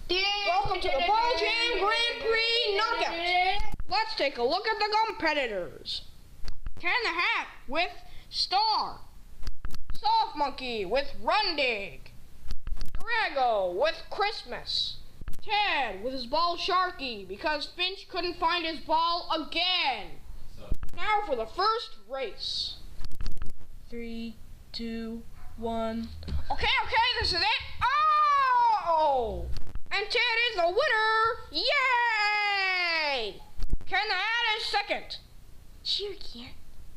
Welcome to the Ball Jam Grand Prix Knockout. Let's take a look at the competitors. Ken the Hat with Star. Soft Monkey with Rundig. Drago with Christmas. Ted with his ball Sharky because Finch couldn't find his ball again. Now for the first race. 3, 2, 1. Okay, this is it. Oh! And Ted is the winner! Yay! Ken the Hat is second. Cheer, Ken.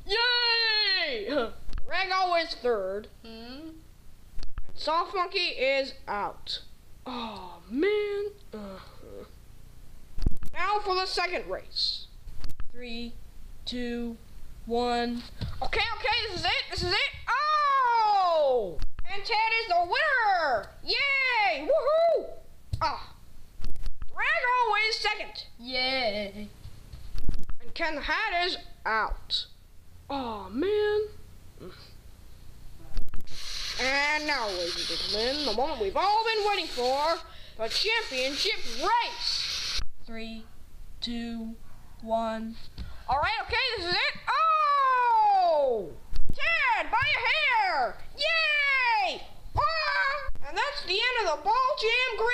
Yay! Drago is third. Soft Monkey is out. Oh, man. Now for the second race. 3, 2, 1. Okay, this is it. Oh! And Ted is the winner! Yay! Woohoo! Drago is second. Yay. And Ken the Hat is out. Oh, man. And now, ladies and gentlemen, the moment we've all been waiting for, the championship race. 3, 2, 1. All right, this is it. Oh! Ted, by a hair! Yay! And that's the end of the Ball Jam Grand